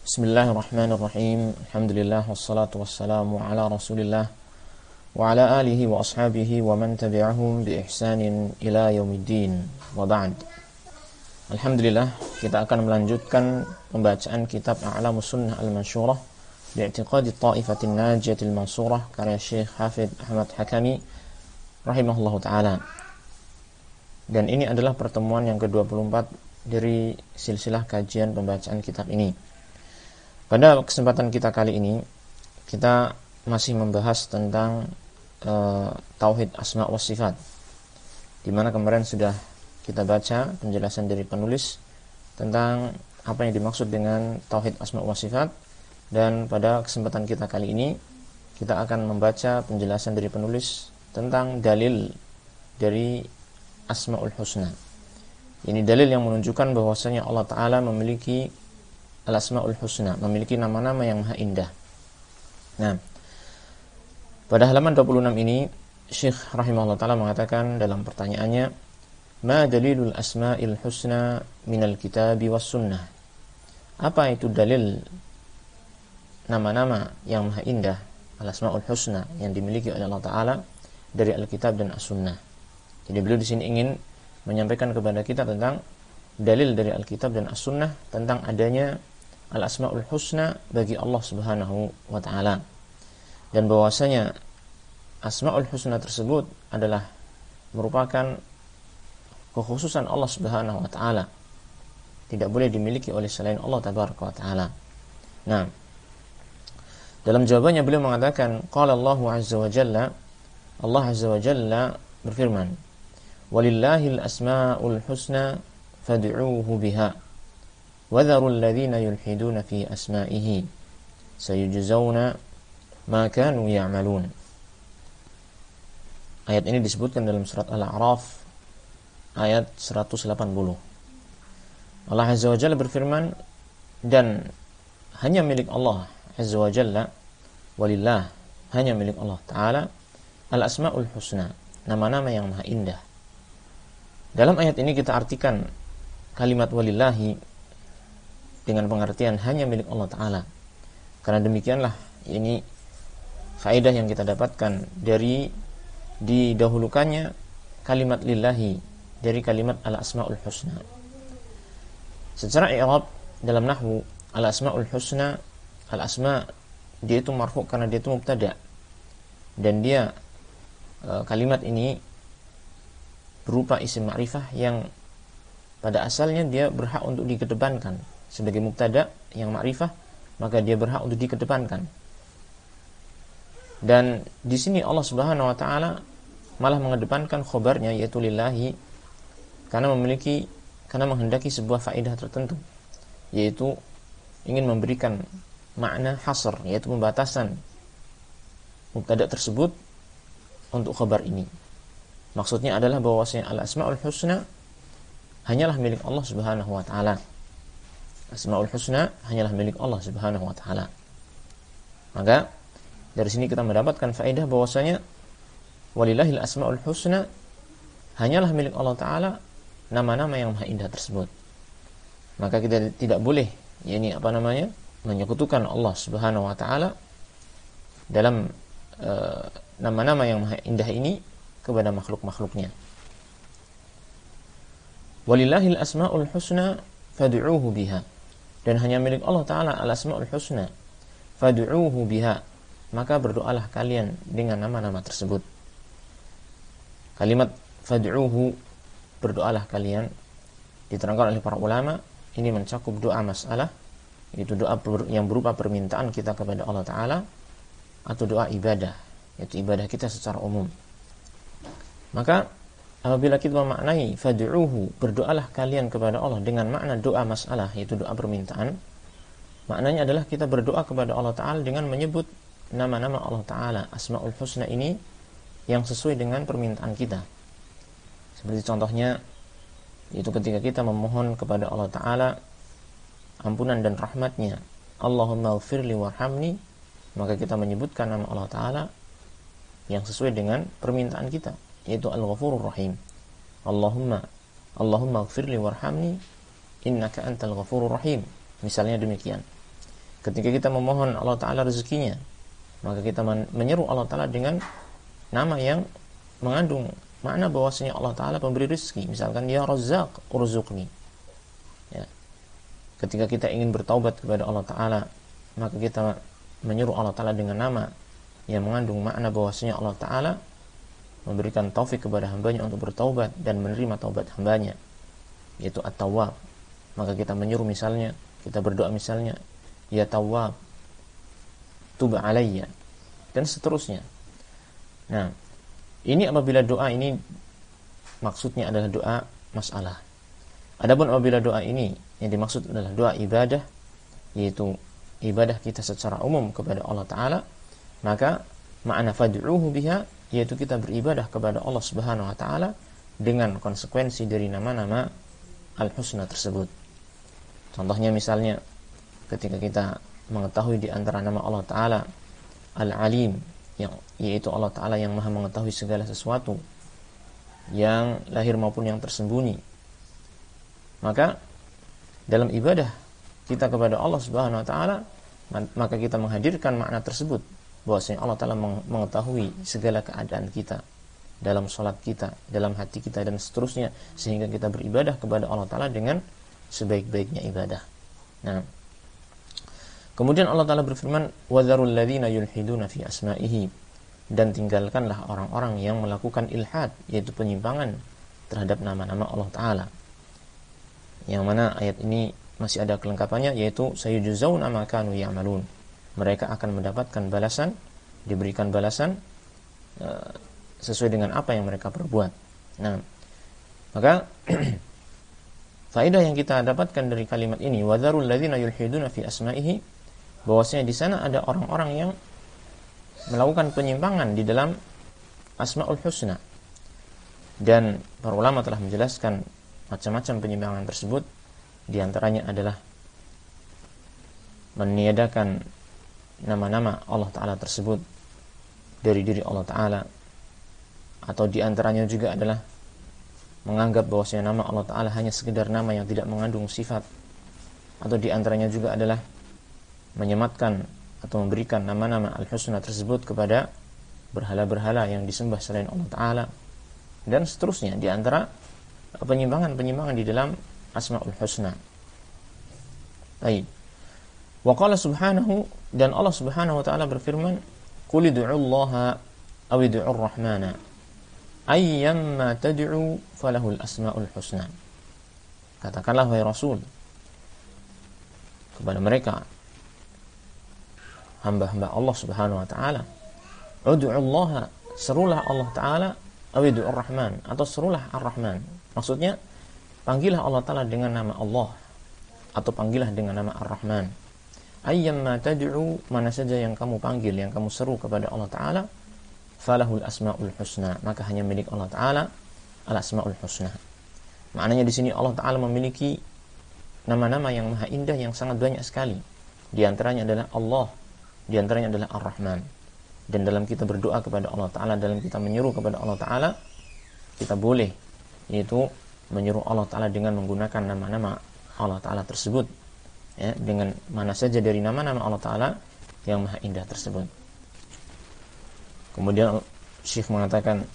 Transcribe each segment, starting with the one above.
Bismillahirrahmanirrahim. Alhamdulillah wassalatu wassalamu ala Rasulillah wa ala alihi wa ashabihi wa man tabi'ahum bi ihsanin ila yaumiddin. Wa ba'd. Alhamdulillah, kita akan melanjutkan pembacaan kitab A'lamus Sunnah Al-Mansyurah bi'tiqadi Ta'ifatin Najiyatil Mansurah karya Syekh Hafidh Ahmad Hakami rahimahullahu taala. Dan ini adalah pertemuan yang ke-24 dari silsilah kajian pembacaan kitab ini. Pada kesempatan kita kali ini, kita masih membahas tentang tauhid asma wa sifat, di mana kemarin sudah kita baca penjelasan dari penulis tentang apa yang dimaksud dengan tauhid asma wa sifat. Dan pada kesempatan kita kali ini, kita akan membaca penjelasan dari penulis tentang dalil dari asmaul husna. Ini dalil yang menunjukkan bahwasanya Allah Ta'ala memiliki al-asma'ul husna, memiliki nama-nama yang maha indah. Nah, pada halaman 26 ini Syekh rahimahullah ta'ala mengatakan dalam pertanyaannya, ma dalilul asma'il husna minal kitabi was sunnah? Apa itu dalil nama-nama yang maha indah, al-asma'ul husna, yang dimiliki oleh Allah Ta'ala dari Alkitab dan As-Sunnah? Jadi beliau di sini ingin menyampaikan kepada kita tentang dalil dari Alkitab dan As-Sunnah tentang adanya al-asma'ul husna bagi Allah Subhanahu wa ta'ala, dan bahwasanya asma'ul husna tersebut adalah merupakan kekhususan Allah Subhanahu wa ta'ala, tidak boleh dimiliki oleh selain Allah Tabaraka wa ta'ala. Nah, dalam jawabannya beliau mengatakan, qala Allahu azza wa jalla, Allah azza wa jalla berfirman, walillahil asma'ul husna fad'uuhu biha وَذَرُوا الَّذِينَ يُلْحِدُونَ فِي أَسْمَائِهِ سَيُجْزَوْنَ مَا كَانُوا يَعْمَلُونَ. Ayat ini disebutkan dalam surat Al-A'raf ayat 180. Allah Azza wa Jalla berfirman, dan hanya milik Allah Azza wa Jalla, walillah, hanya milik Allah Ta'ala, al-asma'ul husna, nama-nama yang maha indah. Dalam ayat ini kita artikan kalimat walillahi dengan pengertian hanya milik Allah Ta'ala. Karena demikianlah ini faedah yang kita dapatkan dari didahulukannya kalimat lillahi dari kalimat al-asma'ul husna. Secara i'rab dalam nahwu, al-asma'ul husna, al-asma' dia itu marfu' karena dia itu mubtada, dan dia kalimat ini berupa isim ma'rifah yang pada asalnya dia berhak untuk dikedepankan sebagai mubtada yang ma'rifah, maka dia berhak untuk dikedepankan. Dan di sini Allah Subhanahu wa taala malah mengedepankan khobarnya, yaitu lillahi, karena menghendaki sebuah faedah tertentu, yaitu ingin memberikan makna hasr, yaitu pembatasan mubtada tersebut untuk khobar ini. Maksudnya adalah bahwasanya al-asmaul husna hanyalah milik Allah Subhanahu wa taala. Asmaul husna hanyalah milik Allah Subhanahu wa ta'ala. Maka dari sini kita mendapatkan faedah bahwasanya walillahil asmaul husna hanyalah milik Allah Ta'ala nama-nama yang maha indah tersebut. Maka kita tidak boleh menyekutukan Allah Subhanahu wa ta'ala dalam nama-nama yang maha indah ini kepada makhluk-makhluknya. Walillahil asmaul husna fad'uuhu biha, dan hanya milik Allah Ta'ala al-asma'ul husna, fad'uuhu biha, maka berdoalah kalian dengan nama-nama tersebut. Kalimat fad'uuhu, berdoalah kalian, diterangkan oleh para ulama, ini mencakup doa masalah, yaitu doa yang berupa permintaan kita kepada Allah Ta'ala, atau doa ibadah, yaitu ibadah kita secara umum. Maka apabila kita memaknai fad'uuhu, berdoalah kalian kepada Allah dengan makna doa masalah, yaitu doa permintaan, maknanya adalah kita berdoa kepada Allah Ta'ala dengan menyebut nama-nama Allah Ta'ala, asma'ul husna ini, yang sesuai dengan permintaan kita. Seperti contohnya, yaitu ketika kita memohon kepada Allah Ta'ala ampunan dan rahmatnya, Allahumma ghfirli warhamni, maka kita menyebutkan nama Allah Ta'ala yang sesuai dengan permintaan kita, yaitu Al-Ghafurur Rahim. Allahumma ghfirli warhamni innaka antal ghafurur rahim. Misalnya demikian. Ketika kita memohon Allah Ta'ala rezekinya, maka kita menyeru Allah Ta'ala dengan nama yang mengandung makna bahwasanya Allah Ta'ala pemberi rezeki. Misalkan, Ya Razzaq urzuqni. Ya. Ketika kita ingin bertaubat kepada Allah Ta'ala, maka kita menyuruh Allah Ta'ala dengan nama yang mengandung makna bahwasanya Allah Ta'ala memberikan taufik kepada hambanya untuk bertaubat dan menerima taubat hambanya, yaitu At-Tawwab. Maka kita menyuruh misalnya, kita berdoa misalnya, Ya Tawwab tub alayya, dan seterusnya. Nah, ini apabila doa ini maksudnya adalah doa masalah. Adapun apabila doa ini yang dimaksud adalah doa ibadah, yaitu ibadah kita secara umum kepada Allah Ta'ala, maka makna fad'uhu biha, yaitu kita beribadah kepada Allah Subhanahu wa Ta'ala dengan konsekuensi dari nama-nama Al-Husna tersebut. Contohnya misalnya, ketika kita mengetahui di antara nama Allah Ta'ala Al-Alim, yaitu Allah Ta'ala yang maha mengetahui segala sesuatu yang lahir maupun yang tersembunyi, maka dalam ibadah kita kepada Allah Subhanahu wa Ta'ala, maka kita menghadirkan makna tersebut, bahwasanya Allah Ta'ala mengetahui segala keadaan kita dalam sholat kita, dalam hati kita, dan seterusnya, sehingga kita beribadah kepada Allah Ta'ala dengan sebaik-baiknya ibadah. Nah, kemudian Allah Ta'ala berfirman, وَذَرُوا الَّذِينَ يُلْحِدُونَ فِي أَسْمَائِهِ, dan tinggalkanlah orang-orang yang melakukan ilhad, yaitu penyimpangan terhadap nama-nama Allah Ta'ala. Yang mana ayat ini masih ada kelengkapannya, yaitu sayujzauna ma kanu ya'malun, mereka akan mendapatkan balasan, diberikan balasan sesuai dengan apa yang mereka perbuat. Nah, maka faedah yang kita dapatkan dari kalimat ini, وَذَرُوا الَّذِينَ يُلْحِدُونَ فِي أَسْمَائِهِ, bahwasanya di sana ada orang-orang yang melakukan penyimpangan di dalam Asmaul Husna, dan para ulama telah menjelaskan macam-macam penyimpangan tersebut. Di antaranya adalah meniadakan nama-nama Allah Ta'ala tersebut dari diri Allah Ta'ala, atau di antaranya juga adalah menganggap bahwasanya nama Allah Ta'ala hanya sekedar nama yang tidak mengandung sifat, atau di antaranya juga adalah menyematkan atau memberikan nama-nama Al-Husna tersebut kepada berhala-berhala yang disembah selain Allah Ta'ala, dan seterusnya. Di antara penyimpangan-penyimpangan di dalam Asmaul Husna. Baik. Wa qala subhanahu, dan Allah Subhanahu wa Ta'ala berfirman, Qul ud'ullaha aw ud'ur rahmana ayyamma tad'u falahul asmaul husna. Katakanlah wahai Rasul kepada mereka, hamba-hamba Allah Subhanahu wa Ta'ala, ud'ullaha, serulah Allah Ta'ala, aw ud'ur rahman, atau serulah ar-rahman. Maksudnya, panggillah Allah Ta'ala dengan nama Allah, atau panggillah dengan nama ar-rahman. Ayyamma tad'u, mana saja yang kamu panggil, yang kamu seru kepada Allah Ta'ala, falahul asmaul husna, maka hanya milik Allah Ta'ala al-asmaul husna. Maknanya di sini Allah Ta'ala memiliki nama-nama yang maha indah yang sangat banyak sekali. Di antaranya adalah Allah, di antaranya adalah Ar-Rahman. Dan dalam kita berdoa kepada Allah Ta'ala, dalam kita menyeru kepada Allah Ta'ala, kita boleh, yaitu menyeru Allah Ta'ala dengan menggunakan nama-nama Allah Ta'ala tersebut, ya, dengan mana saja dari nama-nama Allah Ta'ala yang maha indah tersebut. Kemudian Syekh mengatakan,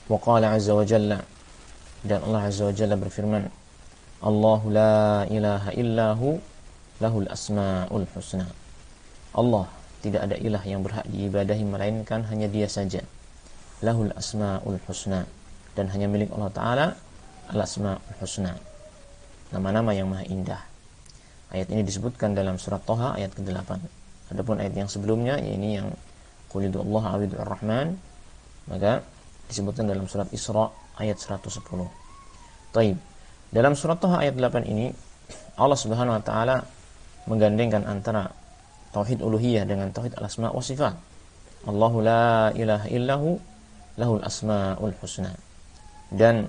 wa qala azza wa jalla, dan Allah azza wa jalla berfirman, Allahu la ilaha illahu lahul asmaul husna. Allah, tidak ada ilah yang berhak diibadahi melainkan hanya Dia saja. Lahul asmaul husna, dan hanya milik Allah Ta'ala al-asmaul husna, nama-nama yang maha indah. Ayat ini disebutkan dalam surat Thaha ayat ke-8. Adapun ayat yang sebelumnya, yaitu yang Qul ud'ullaha aw ud'ur rahman, maka disebutkan dalam surat Isra ayat 110. Taib. Dalam surat Thaha ayat 8 ini, Allah Subhanahu wa Ta'ala menggandengkan antara tauhid uluhiyah dengan tauhid al-asma wa sifat. Allahu la ilaha illahu lahul asmaul husna. Dan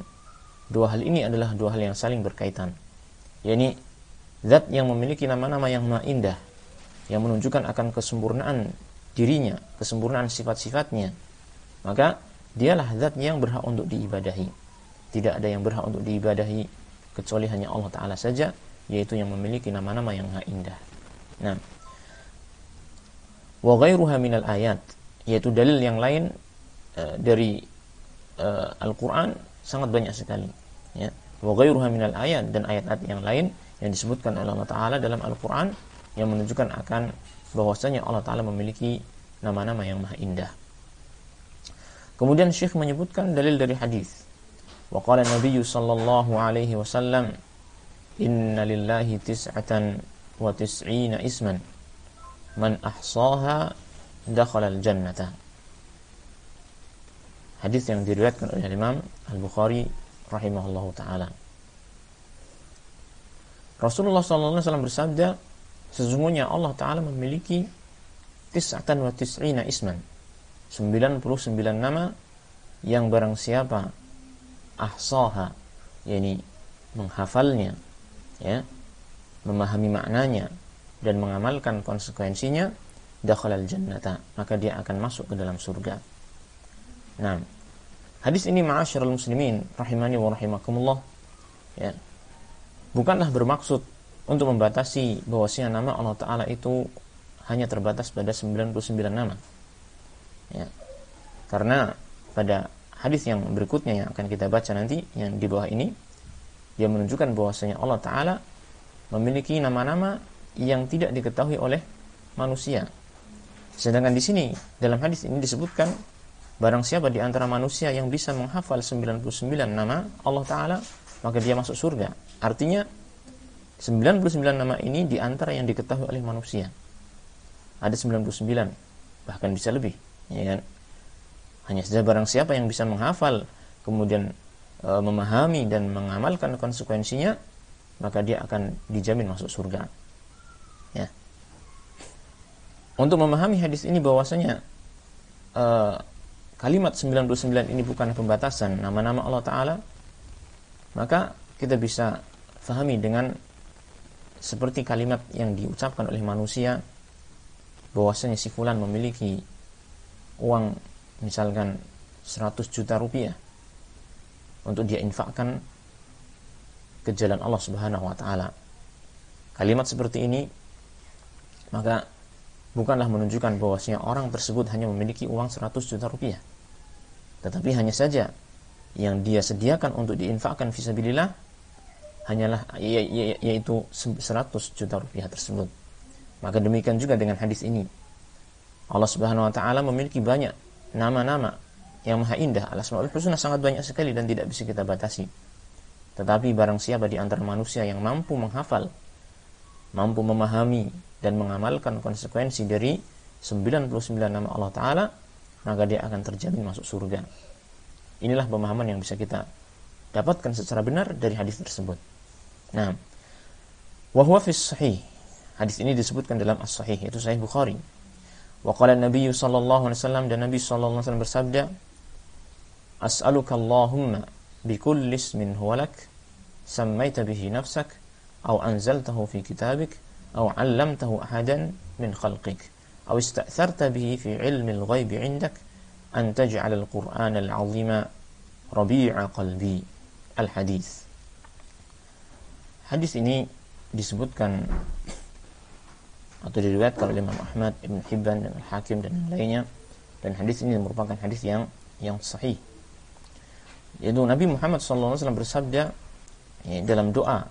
dua hal ini adalah dua hal yang saling berkaitan. yakni zat yang memiliki nama-nama yang maha indah, yang menunjukkan akan kesempurnaan dirinya, kesempurnaan sifat-sifatnya, maka dialah zat yang berhak untuk diibadahi. Tidak ada yang berhak untuk diibadahi kecuali hanya Allah Ta'ala saja, yaitu yang memiliki nama-nama yang maha indah. Nah, Wa ghairuha minal ayat, yaitu dalil yang lain dari Al-Quran sangat banyak sekali, ya. Wa ghairuha minal ayat, dan ayat-ayat yang lain yang disebutkan oleh Allah Ta'ala dalam Al-Quran yang menunjukkan akan bahwasanya Allah Ta'ala memiliki nama-nama yang maha indah. Kemudian Syekh menyebutkan dalil dari hadis. Wa qala Nabi sallallahu alaihi wasallam, inna lillahi tis'atan wa tis'ina isman, man ahsaha dakhala al-jannata. Hadis yang diriwayatkan oleh Imam Al-Bukhari rahimahullahu taala. Rasulullah sallallahu alaihi wasallam bersabda, sesungguhnya Allah Ta'ala memiliki tis'atan wa tis'ina isman, 99 nama yang barang siapa ahsaha, yakni menghafalnya, ya, memahami maknanya dan mengamalkan konsekuensinya, dakhalal jannata, maka dia akan masuk ke dalam surga. Nah, hadis ini ma'asyiral muslimin rahimani wa rahimakumullah, ya, bukanlah bermaksud untuk membatasi bahwasanya nama Allah Ta'ala itu hanya terbatas pada 99 nama, ya. Karena pada hadis yang berikutnya yang akan kita baca nanti, yang di bawah ini, dia menunjukkan bahwasanya Allah Ta'ala memiliki nama-nama yang tidak diketahui oleh manusia. Sedangkan di sini dalam hadis ini disebutkan, barang siapa di antara manusia yang bisa menghafal 99 nama Allah Ta'ala, maka dia masuk surga. Artinya 99 nama ini di antara yang diketahui oleh manusia. Ada 99, bahkan bisa lebih, ya kan? Hanya saja barang siapa yang bisa menghafal, kemudian memahami dan mengamalkan konsekuensinya, maka dia akan dijamin masuk surga, ya. Untuk memahami hadis ini bahwasanya kalimat 99 ini bukan pembatasan nama-nama Allah Ta'ala, maka kita bisa fahami dengan seperti kalimat yang diucapkan oleh manusia, bahwasanya si fulan memiliki uang misalkan 100 juta rupiah untuk dia infakkan ke jalan Allah Subhanahu wa Ta'ala. Kalimat seperti ini maka bukanlah menunjukkan bahwasanya orang tersebut hanya memiliki uang 100 juta rupiah, tetapi hanya saja yang dia sediakan untuk diinfakkan fisabilillah hanyalah yaitu 100 juta rupiah tersebut. Maka demikian juga dengan hadis ini, Allah Subhanahu wa Ta'ala memiliki banyak nama-nama yang maha indah, al-asmaul husna, sangat banyak sekali dan tidak bisa kita batasi. Tetapi barang siapa di antara manusia yang mampu menghafal, mampu memahami dan mengamalkan konsekuensi dari 99 nama Allah Ta'ala, maka dia akan terjamin masuk surga. Inilah pemahaman yang bisa kita dapatkan secara benar dari hadis tersebut. Nah, wa huwa fis sahih. Hadis ini disebutkan dalam as-sahih, yaitu Sahih Bukhari. Wa qala Nabi sallallahu alaihi wasallam, dan Nabi sallallahu alaihi wasallam bersabda, as'aluka Allahumma bikulli ismin huwa lak sammaita bihi nafsak aw anzaltahu fi kitabik aw 'allamtahu ahadan min khalqik aw ista'tharta bihi fi 'ilmi al-ghaibi 'indak an taj'al al-Qur'an al-'azima rabi'a qalbi. Al-hadis. Hadis ini disebutkan atau diriwayatkan oleh Imam Ahmad, Ibn Hibban, dan Al-Hakim dan yang lainnya, dan hadis ini merupakan hadis yang sahih. Yaitu Nabi Muhammad SAW bersabda, ya, dalam doa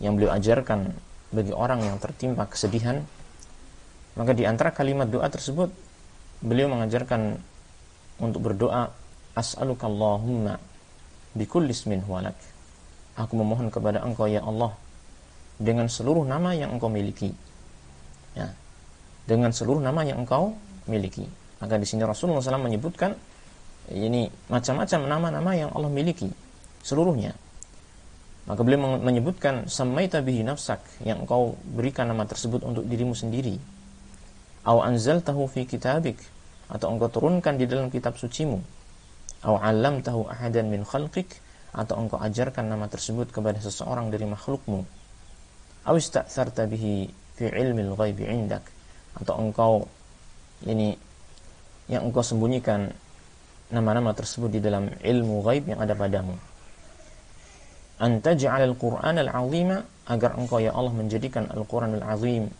yang beliau ajarkan bagi orang yang tertimpa kesedihan, maka di antara kalimat doa tersebut beliau mengajarkan untuk berdoa, as'aluka Allahumma bikulli ismin huwa lak, aku memohon kepada engkau ya Allah dengan seluruh nama yang engkau miliki, ya, dengan seluruh nama yang engkau miliki. Maka di sini Rasulullah SAW menyebutkan ini macam-macam nama-nama yang Allah miliki seluruhnya. Maka beliau menyebutkan sammaita bihi nafsak, yang engkau berikan nama tersebut untuk dirimu sendiri, aw anzaltahu fi kitabik, atau engkau turunkan di dalam kitab sucimu, aw 'allamtahu ahadan min khalqik, atau engkau ajarkan nama tersebut kepada seseorang dari makhlukmu, aw ista'tharta bihi fi 'ilmil ghaibi 'indak, atau engkau ini yang engkau sembunyikan nama-nama tersebut di dalam ilmu ghaib yang ada padamu. Antaj'al al-Qur'an al-'azima, agar engkau ya Allah menjadikan Al-Qur'an al-'azim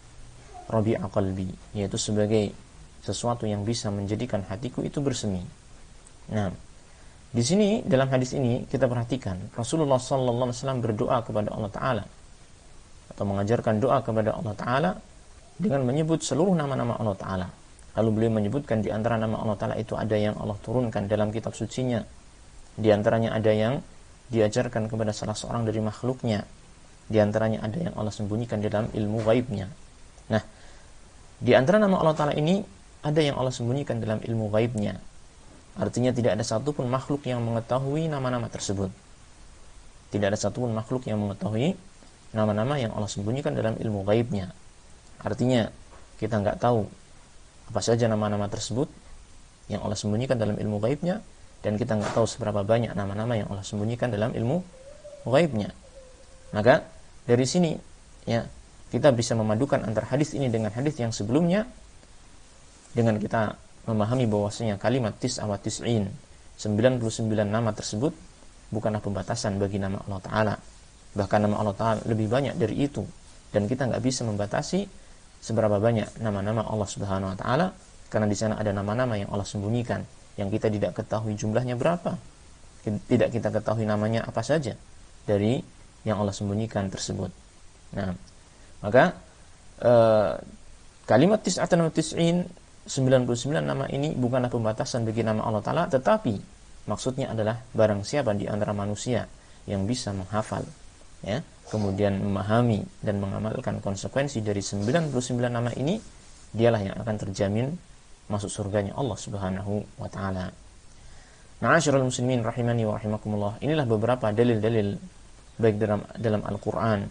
rabi'a qalbi, yaitu sebagai sesuatu yang bisa menjadikan hatiku itu bersemi. Nah, di sini dalam hadis ini kita perhatikan Rasulullah SAW berdoa kepada Allah Ta'ala atau mengajarkan doa kepada Allah Ta'ala dengan menyebut seluruh nama-nama Allah Ta'ala. Lalu beliau menyebutkan di antara nama Allah Ta'ala itu ada yang Allah turunkan dalam kitab sucinya, di antaranya ada yang diajarkan kepada salah seorang dari makhluknya, di antaranya ada yang Allah sembunyikan dalam ilmu gaibnya. Nah, di antara nama Allah Ta'ala ini ada yang Allah sembunyikan dalam ilmu gaibnya. Artinya tidak ada satupun makhluk yang mengetahui nama-nama tersebut. Tidak ada satupun makhluk yang mengetahui nama-nama yang Allah sembunyikan dalam ilmu gaibnya. Artinya kita nggak tahu apa saja nama-nama tersebut yang Allah sembunyikan dalam ilmu gaibnya, dan kita nggak tahu seberapa banyak nama-nama yang Allah sembunyikan dalam ilmu gaibnya. Maka dari sini ya kita bisa memadukan antara hadis ini dengan hadis yang sebelumnya dengan kita memahami bahwasanya kalimat tis'a wa tis'in, 99 nama tersebut bukanlah pembatasan bagi nama Allah Ta'ala. Bahkan nama Allah Ta'ala lebih banyak dari itu, dan kita nggak bisa membatasi seberapa banyak nama-nama Allah Subhanahu wa Ta'ala, karena di sana ada nama-nama yang Allah sembunyikan yang kita tidak ketahui jumlahnya berapa, tidak kita ketahui namanya apa saja dari yang Allah sembunyikan tersebut. Nah, maka kalimat tis'atan wa tis'in, 99 nama ini bukanlah pembatasan bagi nama Allah Ta'ala, tetapi maksudnya adalah barang siapa di antara manusia yang bisa menghafal, ya, kemudian memahami dan mengamalkan konsekuensi dari 99 nama ini, dialah yang akan terjamin masuk surganya Allah Subhanahu wa Ta'ala. Ma'asyiral muslimin rahimani wa rahimakumullah, inilah beberapa dalil-dalil baik dalam Al-Qur'an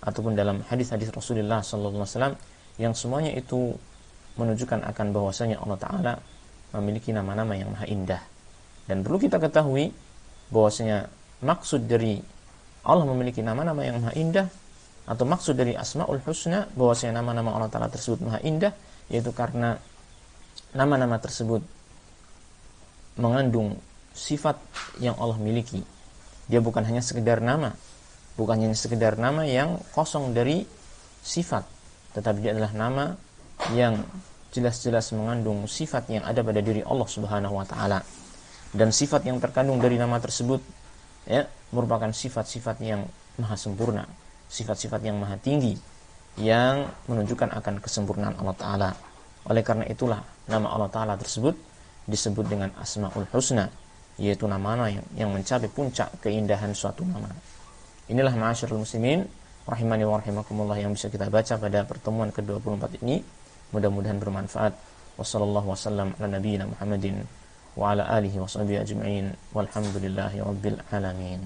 ataupun dalam hadis-hadis Rasulullah sallallahu alaihi wasallam yang semuanya itu menunjukkan akan bahwasanya Allah Ta'ala memiliki nama-nama yang maha indah. Dan perlu kita ketahui bahwasanya maksud dari Allah memiliki nama-nama yang maha indah, atau maksud dari Asmaul Husna, bahwasanya nama-nama Allah Ta'ala tersebut maha indah, yaitu karena nama-nama tersebut mengandung sifat yang Allah miliki. Dia bukan hanya sekedar nama, bukan hanya sekedar nama yang kosong dari sifat, tetapi dia adalah nama yang jelas-jelas mengandung sifat yang ada pada diri Allah Subhanahu wa Ta'ala. Dan sifat yang terkandung dari nama tersebut ya merupakan sifat-sifat yang maha sempurna, sifat-sifat yang maha tinggi yang menunjukkan akan kesempurnaan Allah Ta'ala. Oleh karena itulah nama Allah Ta'ala tersebut disebut dengan Asmaul Husna, yaitu nama-nama yang mencapai puncak keindahan suatu nama. Inilah ma'asyiral muslimin rahimani wa rahimakumullah yang bisa kita baca pada pertemuan ke-24 ini. Mudah-mudahan bermanfaat. Wassallallahu wasallam ala nabiyyina Muhammadin wa ala alihi wa sahbihi ajma'in walhamdulillahi rabbil alamin.